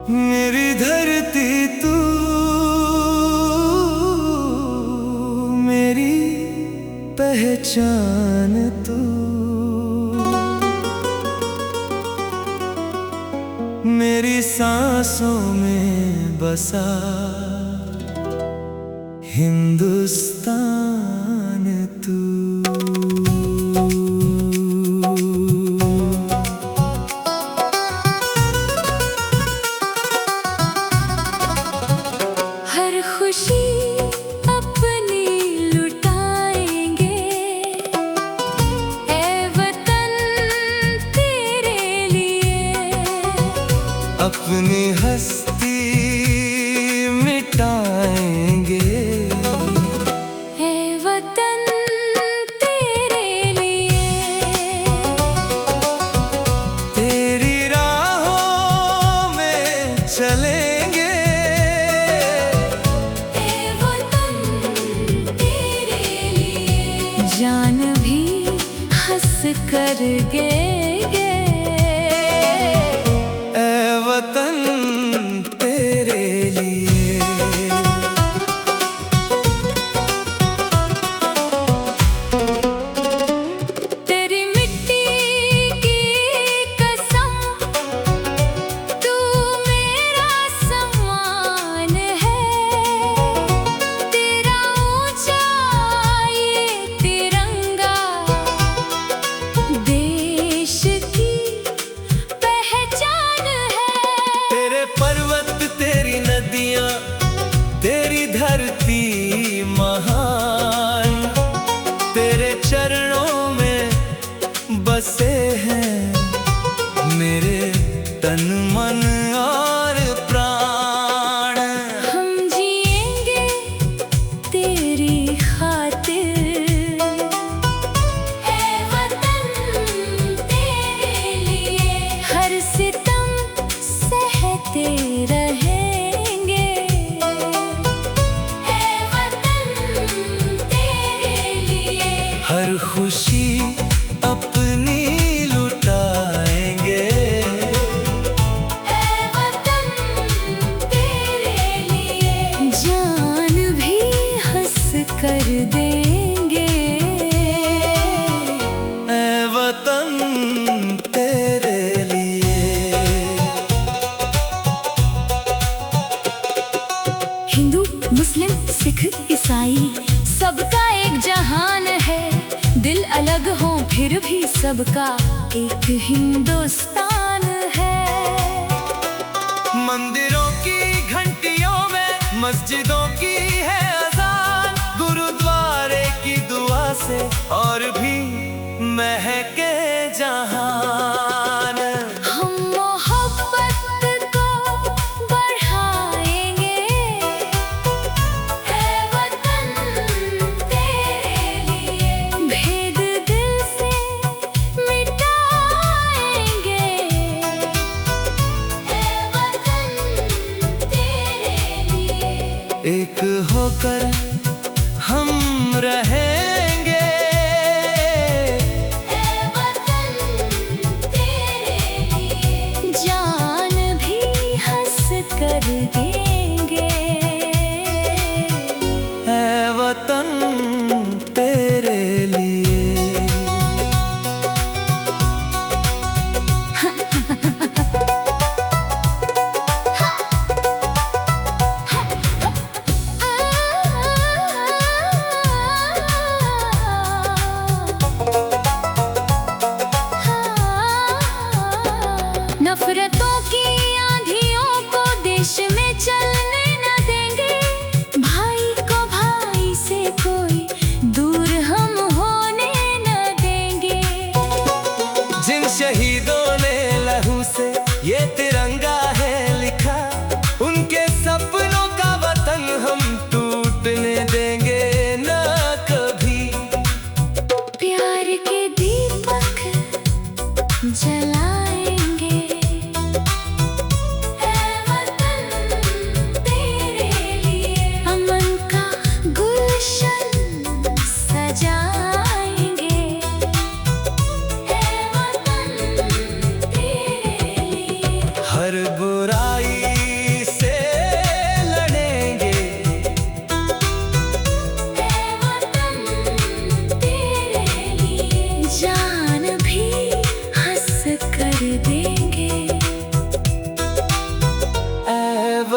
मेरी धरती तू, मेरी पहचान तू, मेरी सांसों में बसा हिंदुस्तान तू। हर खुशी अपनी लुटाएंगे, ऐ वतन तेरे लिए। अपनी हस्ती मिटाएंगे, ऐ वतन तेरे लिए। तेरी राहों में चलेंगे, ऐ वतन तेरे लिए। जान भी हंस कर देंगे, ऐ वतन तेरे लिए। तेरी मिट्टी की कसम, तू मेरा सम्मान है। तेरा ऊंचा ये तिरंगा देश की पहचान है। तेरे पर्वत, तेरी नदियां, तेरी धरती महान, तेरे चरणों में बसे हैं मेरे तन मन और प्राण। हम जिएंगे तेरी खातिर, ऐ वतन तेरे लिए। हर सितम सहते रहेंगे, ऐ वतन तेरे लिए। हर खुशी अपनी लुटाएंगे, ऐ वतन तेरे लिए। जान भी हंस कर देंगे, ऐ वतन तेरे लिए। हिंदू, मुस्लिम, सिख, ईसाई सबका एक जहान है। दिल अलग हो फिर भी सबका एक हिंदुस्तान है। मंदिरों की घंटियों में मस्जिदों की है अजान, गुरुद्वारे की दुआ से और भी महके जहान। हम मोहब्बत को बढ़ाएंगे, ऐ वतन तेरे लिए। भेद दिल से मिटाएंगे, ऐ वतन तेरे लिए। एक होकर हम रहेंगे, ऐ वतन तेरे लिए। जान भी हंस कर देंगे, ऐ वतन तेरे लिए। नफरतों की आंधियों को देश में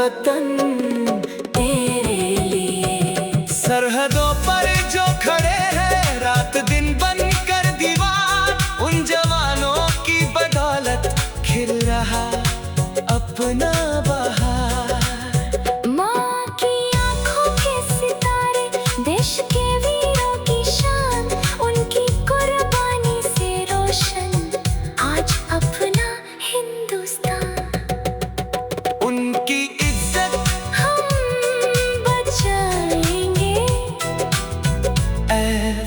वतन तेरे लिए। सरहदों पर जो खड़े हैं रात दिन बनकर दीवार, उन जवानों की बदौलत खिल रहा अपना बहार। माँ की आँखों के सितारे, देश के वीरों की शान, उनकी कुर्बानी से रोशन आज अपना हिंदुस्तान। उनकी इज्जत हम बचाएंगे, ऐ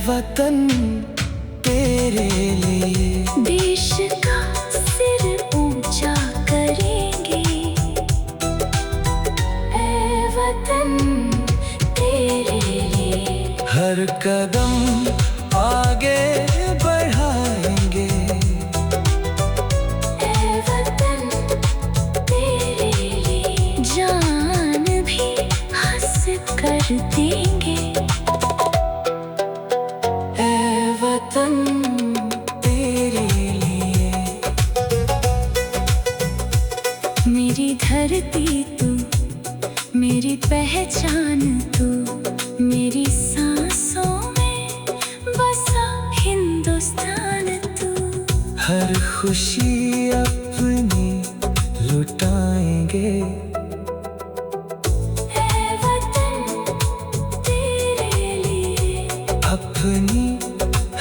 वतन तेरे लिए। देश का सिर ऊंचा करेंगे, ऐ वतन तेरे लिए। हर कदम आगे बढ़ाएंगे, ऐ वतन तेरे लिए। जान भी हंस कर देंगे, ऐ वतन तेरे लिए। मेरी धरती तू, मेरी पहचान तू, मेरी सांसों में बसा हिंदुस्तान तू। हर खुशी अपनी लुटाएंगे, ऐ वतन तेरे लिए। अपनी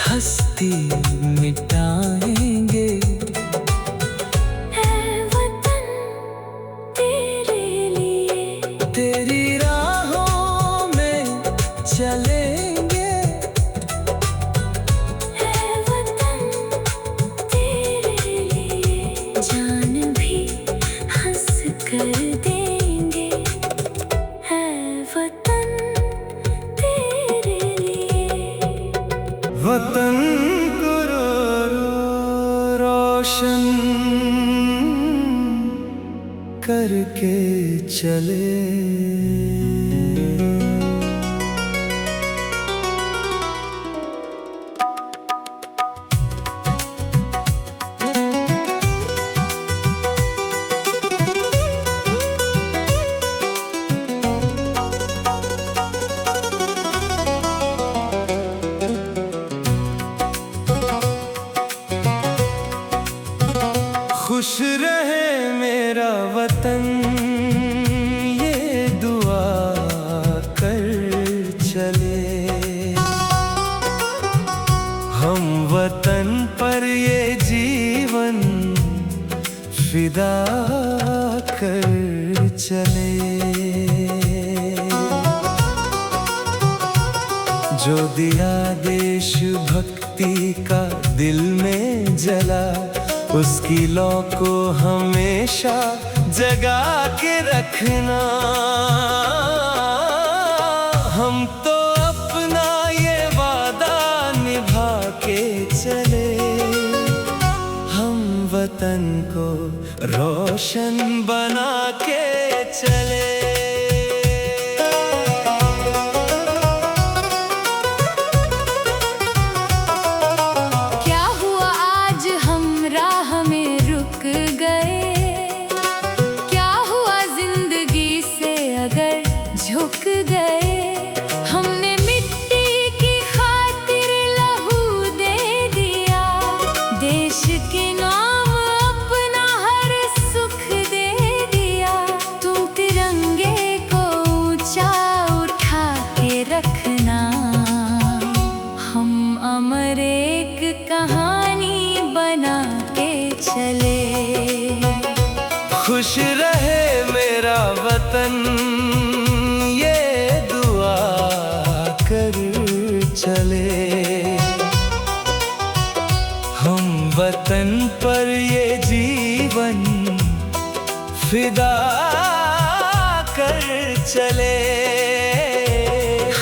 हस्ती मिटाएंगे, ऐ वतन तेरे लिए। तेरी राहों में चलेंगे, ऐ वतन तेरे लिए। जान भी हंस कर देंगे, ऐ वतन तेरे लिए। वतन को रोशन करके चले। खुश रहे मेरा वतन, ये दुआ कर चले। हम वतन पर ये जीवन फिदा कर चले। जो दिया देश भक्ति का दिल में जला, उसकी लौ को हमेशा जगा के रखना। हम तो अपना ये वादा निभा के चले, हम वतन को रोशन बना के चले। झुक गए हमने मिट्टी की खातिर लहू दे दिया, देश के नाम अपना हर सुख दे दिया। तुम तिरंगे को ऊंचा उठा के रखना, हम अमर एक कहानी बना के चले। खुश रहे मेरा वतन, ये दुआ कर चले। हम वतन पर ये जीवन फिदा कर चले।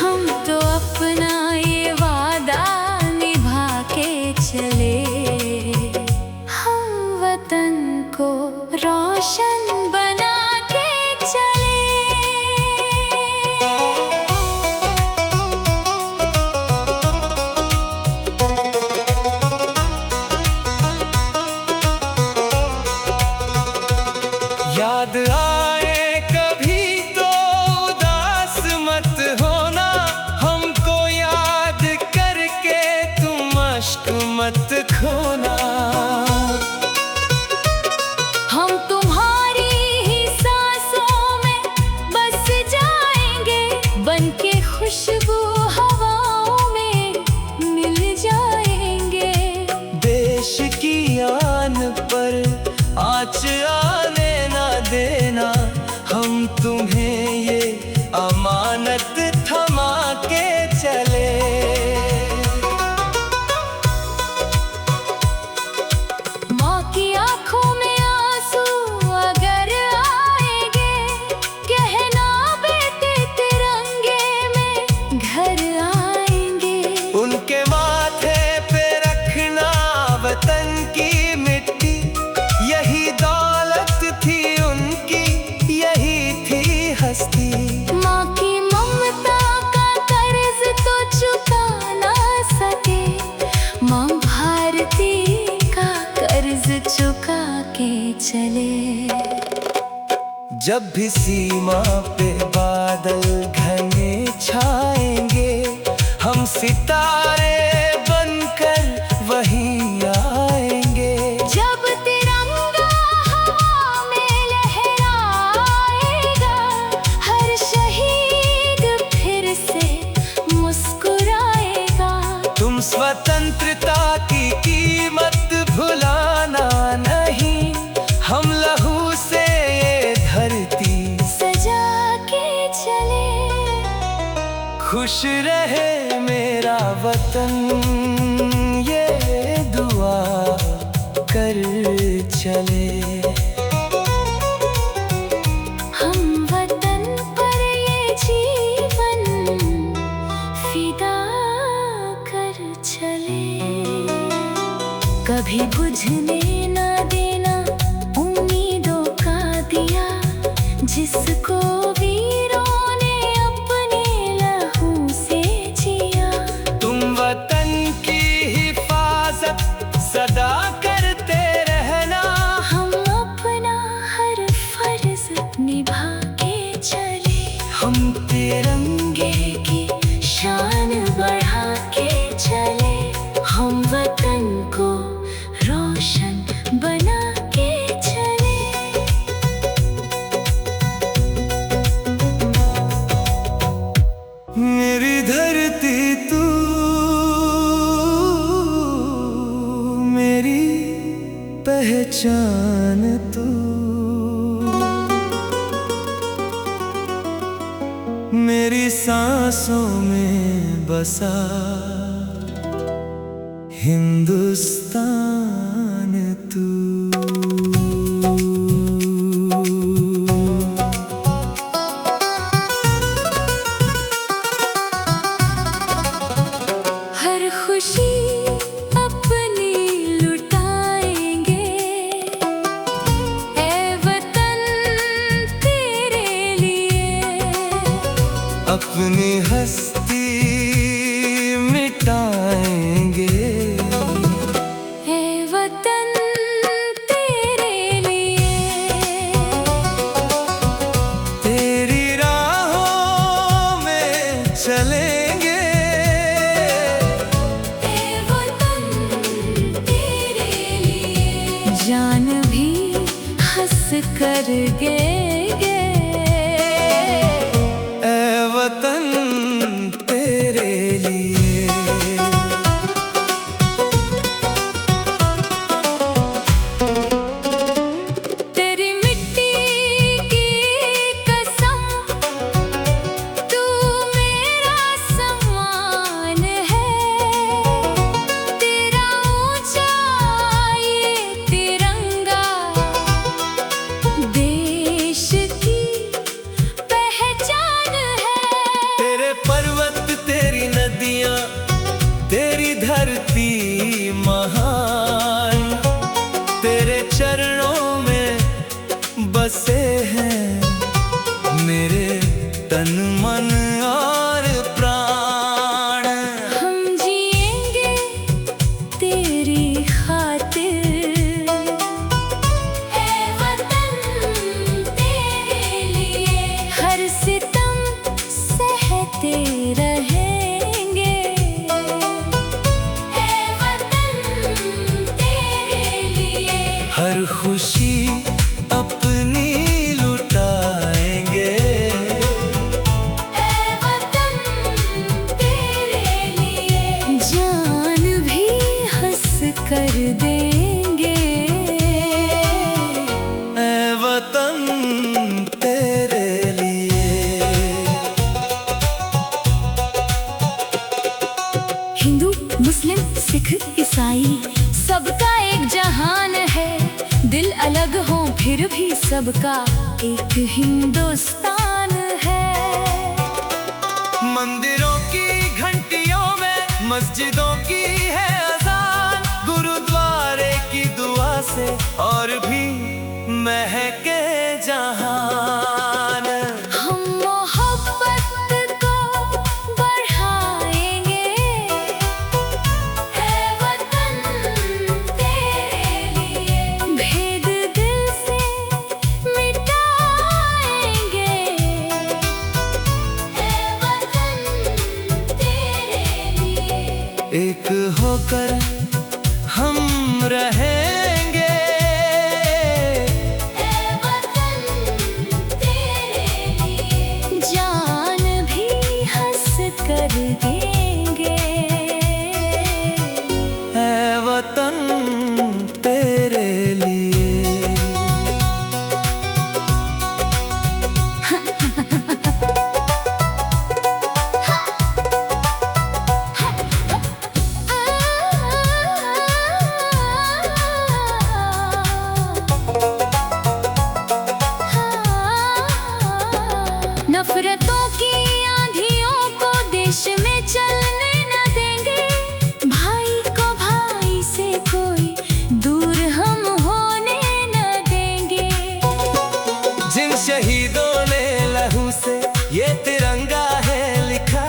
हम तो अपना ये वादा निभा के चले, हम वतन को रोशन बना के चले। याद आए कभी हम तुम्हें ये अमानत थमा के चले। माँ की आंखों में आंसू अगर आएंगे, कहना बेटे तिरंगे में घर आएंगे। उनके माथे पे रखना वतन की मिट्टी, यही दौलत थी उनकी, यही थी हस्ती। माँ की ममता का कर्ज तो चुका ना सके, माँ भारती का कर्ज चुका के चले। जब भी सीमा पे बादल घने छाएंगे, हम सितारे बनकर वहीं आएंगे। जब तिरंगा हवा में लहराएगा, हर शहीद फिर से मुस्कुराएगा। तुम स्वतंत्रता की कीमत भुलाना नहीं, हम लहू से ये धरती सजा के चले। खुश रहे मेरा वतन, ये दुआ कर चले। हम वतन पर ये जीवन फिदा कर चले। कभी बुझने ना देना उम्मीदों का दिया, जिसको वीरों ने अपने लहू से जिया। तुम वतन की हिफाजत सदा करते रहना, हम अपना हर फर्ज निभा के चले। हम तिरंगे की शान बढ़ा के चले। हम वतन को रोशन बना के चले। मेरी धरती तू, मेरी पहचान तू, मेरी सांसों में बसा हिंदुस्तान तू। हर खुशी अपनी लुटाएंगे, ऐ वतन तेरे लिए। अपनी हस्ती मिटाएंगे, ऐ वतन तेरे लिए। तेरी राहों में चलेंगे, ऐ वतन तेरे लिए। जान भी हंस कर देंगे, ऐ वतन तेरे लिए। तेरी मिट्टी की कसम, तू मेरा सम्मान है। तेरा ऊंचा ये तिरंगा देश की पहचान है। तेरे पर्वत, तेरी नदियां, तेरी धरती महान, तेरे चरणों में बसे हैं मेरे तन मन और प्राण। हम जिएंगे तेरी खातिर, ऐ वतन तेरे लिए। हर सितम सहते रहेंगे, ऐ वतन तेरे लिए। हर खुशी अपनी लुटाएंगे, ऐ सबका एक हिंदुस्तान है। मंदिरों की घंटियों में मस्जिदों की है अजान, गुरुद्वारे की दुआ से और भी महके जहान। हम मोहब्बत को बढ़ाएंगे, है वतन तेरे लिए। भेद दिल से मिटाएंगे, है वतन तेरे लिए। एक होकर हम रहेंगे, है वतन तेरे लिए। जान भी हंस कर देंगे, है वतन तेरे लिए। नफरतों की आंधियों को देश में चलने न देंगे। भाई को भाई से कोई दूर हम होने न देंगे। जिन शहीदों ने लहू से ये तिरंगा है लिखा,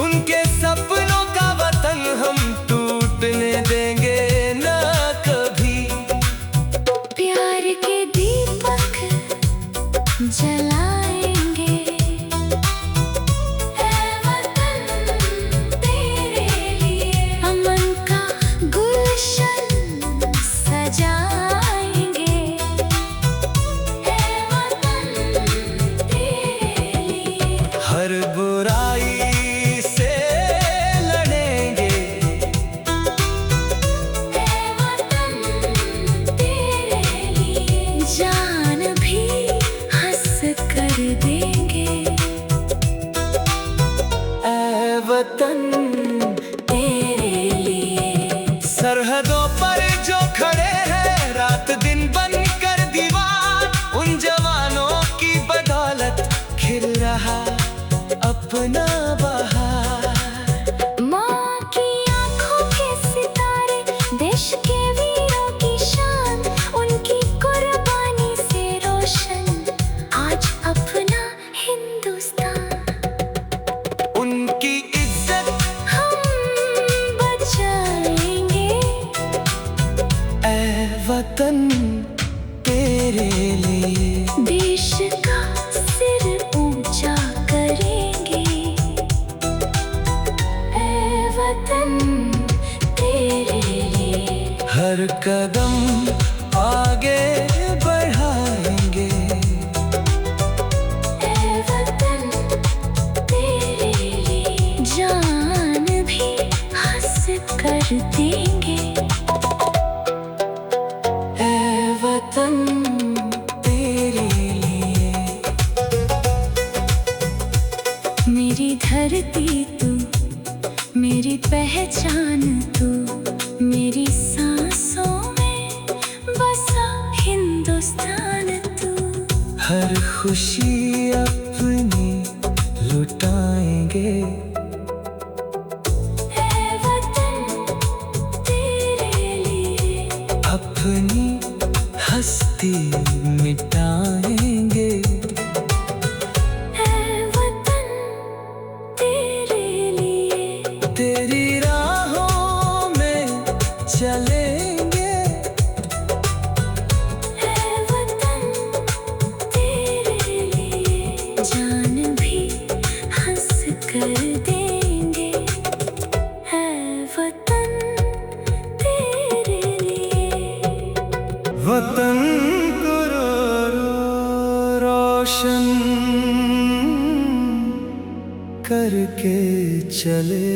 उनके सपनों का वतन हम टूटने देंगे न कभी। प्यार के दीपक जलाएंगे, है वतन तेरे लिए। अमन का गुलशन सजाएंगे, है वतन तेरे लिए। हर बुराई से लड़ेंगे, है वतन तेरे लिए। जान भी हंस कर देंगे, ऐ वतन तेरे लिए। सरहदों पर जो खड़े हैं रात दिन बन कर दीवार, उन जवानों की बदौलत खिल रहा अपना बहार। माँ की आँखों के सितारे, देश के वीरों की शान, उनकी कुर्बानी से रोशन आज अपना हिंदुस्तान। उनकी इज्जत हम बचाएंगे, ऐ वतन तेरे लिए। देश का सिर ऊंचा करेंगे, है वतन तेरे लिए। हर कदम आगे बढ़ाएंगे, है वतन तेरे लिए। जान भी हंस कर देंगे, ऐ वतन तेरे लिए। मेरी धरती तू, मेरी पहचान तू, मेरी सांसों में बसा हिंदुस्तान तू। हर खुशी अपनी लुटाएंगे, है वतन तेरे लिए। अपनी हस्ती मिटाएंगे, है वतन तेरे लिए। तेरी राहों में चलेंगे, है वतन तेरे लिए। जान भी हंस कर देंगे, है वतन तेरे लिए। वतन को रोशन करके चले।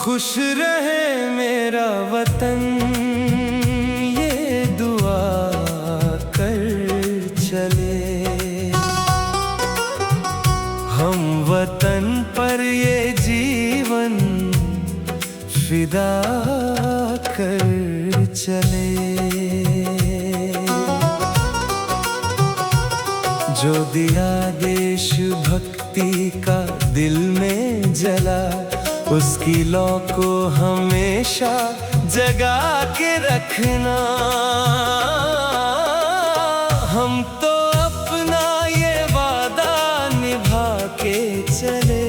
खुश रहे मेरा वतन, ये दुआ कर चले। हम वतन पर ये जीवन फिदा कर चले। जो दिया देश भक्ति का दिल में जला, उसकी लौ को हमेशा जगा के रखना। हम तो अपना ये वादा निभा के चले,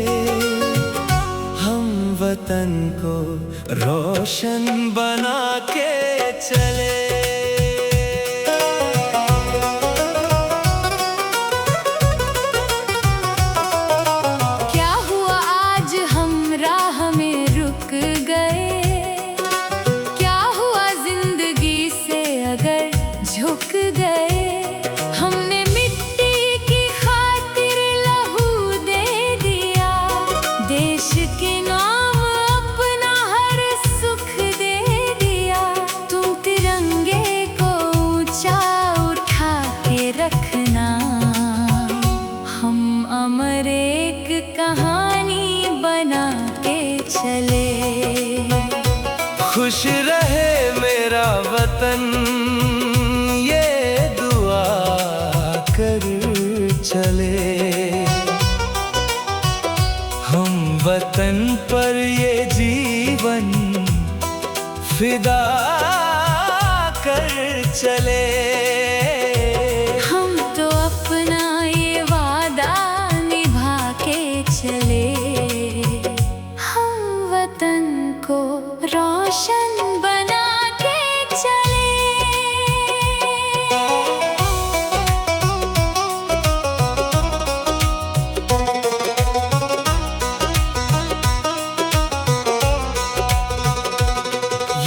हम वतन को रोशन बना के चले। झुक गए हमने मिट्टी की खातिर लहू दे दिया, देश के नाम अपना हर सुख दे दिया। तुम तिरंगे को ऊंचा उठा के रखना, हम अमर एक कहानी बना के चले। खुश रहे मेरा वतन, ये दुआ कर चले। हम वतन पर ये जीवन फिदा कर चले। हम तो अपना ये वादा निभा के चले, हम वतन को रोशन बना के चले।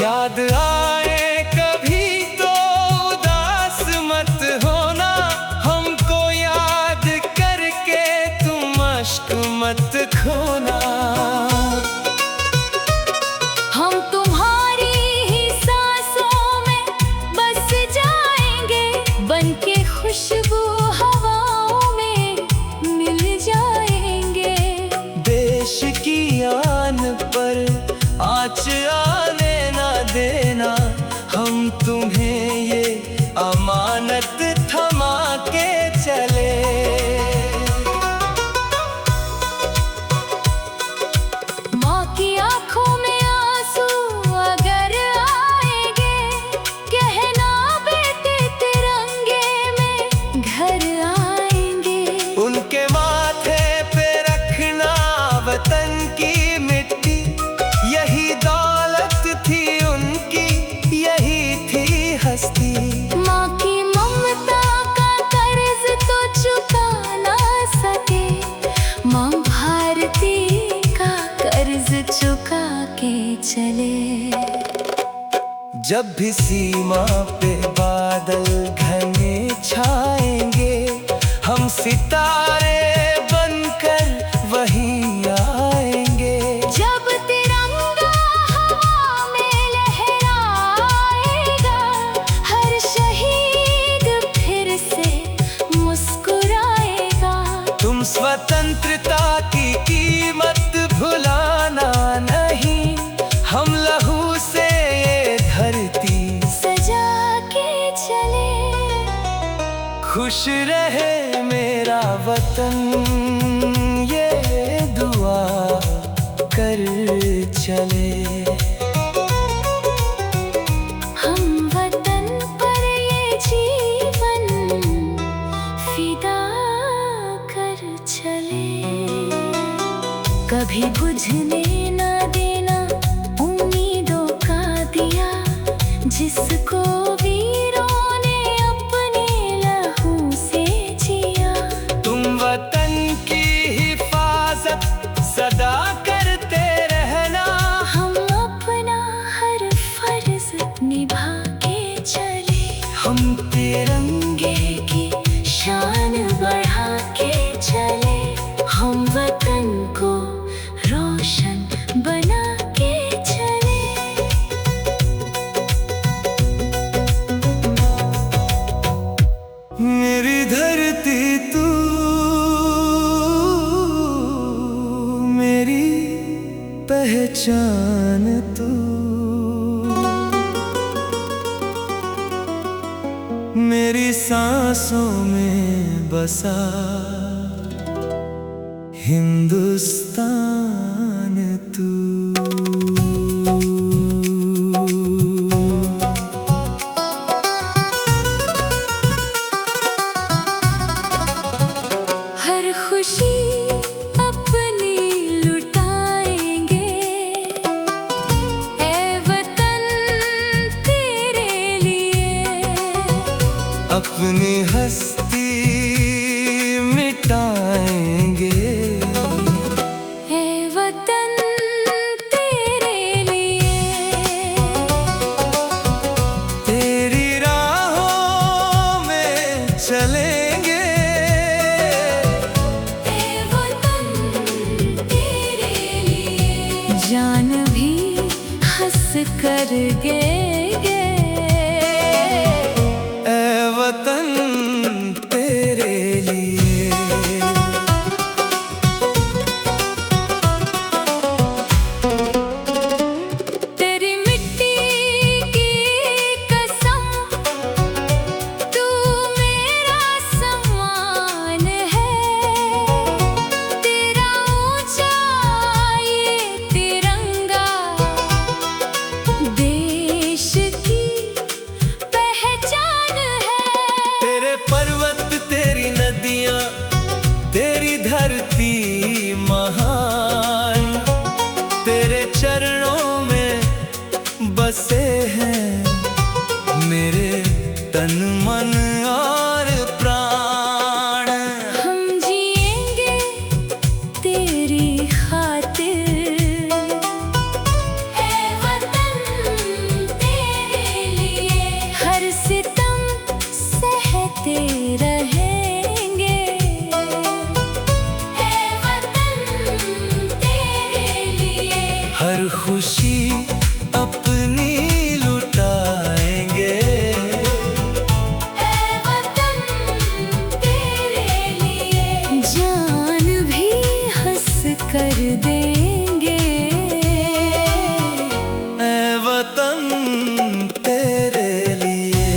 याद आए कभी तो उदास मत होना, हमको याद करके तुम अश्क मत खोना। हम तुम्हारी ही सांसों में बस जाएंगे, बनके खुशबू हवाओं में मिल जाएंगे। देश की आन पर आँच आने ना देना, हम तुम्हें ये अमानत थमा के चले। माँ की आँखों में आंसू अगर आएंगे, कहना बेटे तिरंगे में घर आएंगे। उनके माथे पे रखना वतन की मिट्टी, यही दौलत थी उनकी, यही थी हस्ती। माँ की ममता का कर्ज तो चुका ना सके, माँ भारती का कर्ज चुका के चले। जब भी सीमा पे बादल घने छाएंगे, हम सितारे बनकर वहीं आएंगे। जब तिरंगा हवा में लहराएगा, हर शहीद फिर से मुस्कुराएगा। तुम स्वतंत्रता की कीमत भुलाना नहीं, हम लहू से ये धरती सजा के चले। खुश रहे मेरा वतन, ये दुआ कर चले। हम वतन पर ये जीवन फिदा कर चले। कभी बुझने ना देना उम्मीदों का दिया, जिसको वीरों ने अपने लहू से जिया। तुम वतन की हिफाजत सदा करते रहना, हम अपना हर फर्ज निभा के चले। हम तिरंगे की शान बढ़ा के चले, हम वतन को रोशन पहचान तू, मेरी सांसों में बसा हिंदुस्तान तू। हर खुशी अपनी लुटाएंगे, ऐ वतन तेरे लिए। अपनी हस्ती मिटाएंगे, ऐ वतन तेरे लिए। तेरी राहों में चलेंगे, ऐ वतन तेरे लिए। जान भी हंस कर देंगे, ऐ वतन तेरे लिए। तेरी मिट्टी की कसम, तू मेरा सम्मान है। तेरा ऊंचा ये तिरंगा देश की पहचान है। तेरे पर्वत, तेरी नदियां, तेरी धरती महान, तेरे चरणों में बसे हैं मेरे तन मन और प्राण। हम जिएंगे तेरी खातिर, ऐ वतन तेरे लिए। हर सितम सहते रहेंगे, ऐ वतन तेरे लिए। हर खुशी अपनी लुटाएंगे, ऐ वतन तेरे लिए। जान भी हंस कर देंगे, ऐ वतन तेरे लिए।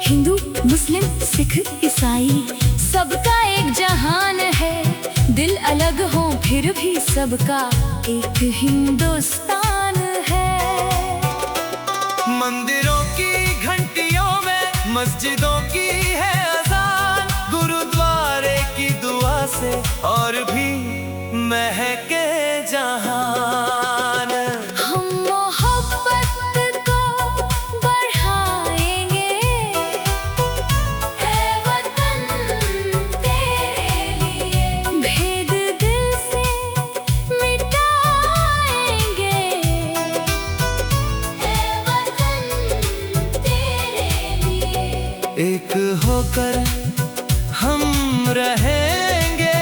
हिंदू, मुस्लिम, सिख, ईसाई सबका एक जहान है। दिल अलग हो फिर भी सबका एक हिंदुस्तान है। मंदिरों की घंटियों में मस्जिदों की है अजान, गुरुद्वारे की दुआ से और भी महके जहान। हम मोहब्बत को बढ़ाएंगे, ऐ वतन तेरे लिए। भेद दिल से मिटाएंगे, ऐ वतन तेरे लिए। एक होकर हम रहेंगे,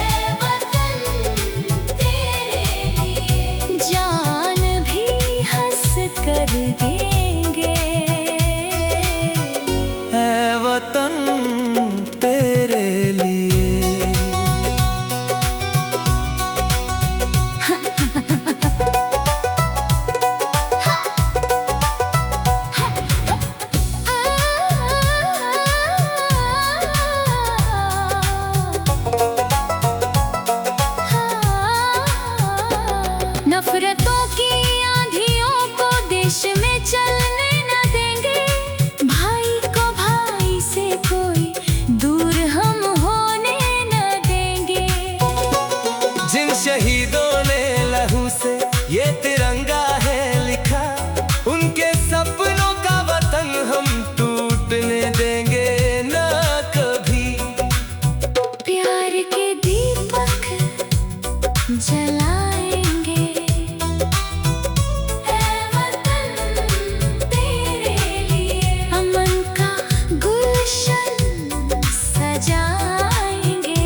ऐ वतन तेरे लिए। जान भी हंस कर देंगे, ऐ वतन तेरे लिए। नफरतों की आंधियों को देश में चलने न देंगे। भाई को भाई से कोई दूर हम होने न देंगे। जिन शहीदों ने लहू से ये तिरंगा है लिखा, उनके सपनों का वतन हम टूटने देंगे न कभी। प्यार के दीपक जलाएंगे, ऐ वतन तेरे लिए। अमन का गुलशन सजाएंगे,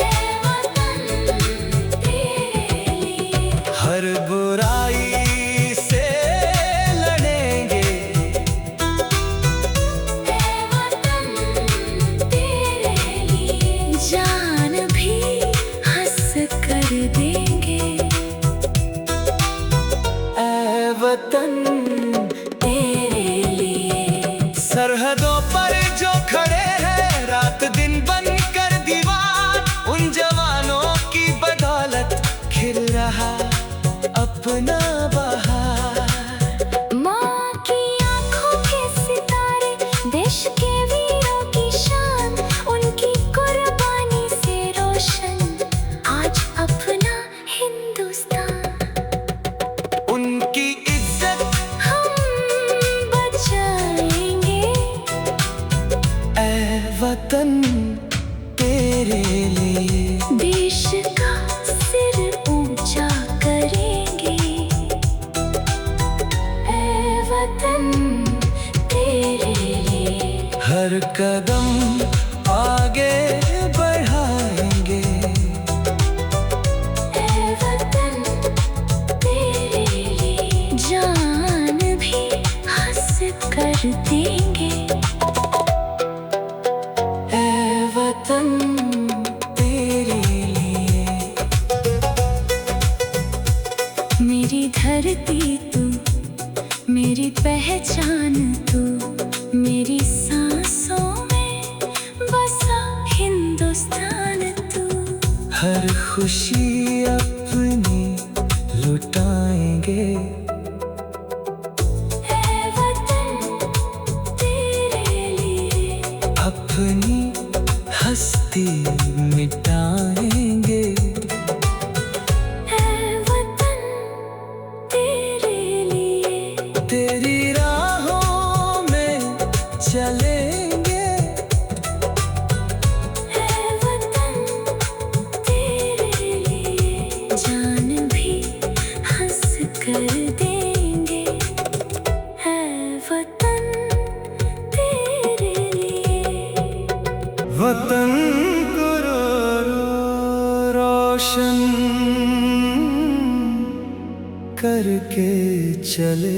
ऐ वतन तेरे लिए। हर बुराई से लड़ेंगे, ऐ वतन तेरे तेरे लिए। देश का सिर ऊंचा करेंगे, ऐ वतन तेरे लिए। हर कदम आगे बढ़ाएंगे, ऐ वतन तेरे लिए। जान भी हंस कर देंगे, ऐ वतन तेरे लिए। मेरी धरती तू, मेरी पहचान तू, मेरी सांसों में बसा हिंदुस्तान तू। हर खुशी अपनी लुटाएंगे, ऐ वतन तेरे लिए। अपनी हस्ती मिटाएंगे, ऐ वतन तेरे लिए। तेरी राहों में चलेंगे, ऐ वतन तेरे लिए। जान भी हंस कर देंगे, ऐ वतन तेरे लिए। वतन को रोशन करके चले।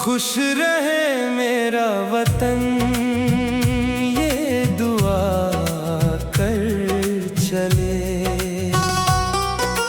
खुश रहे मेरा वतन,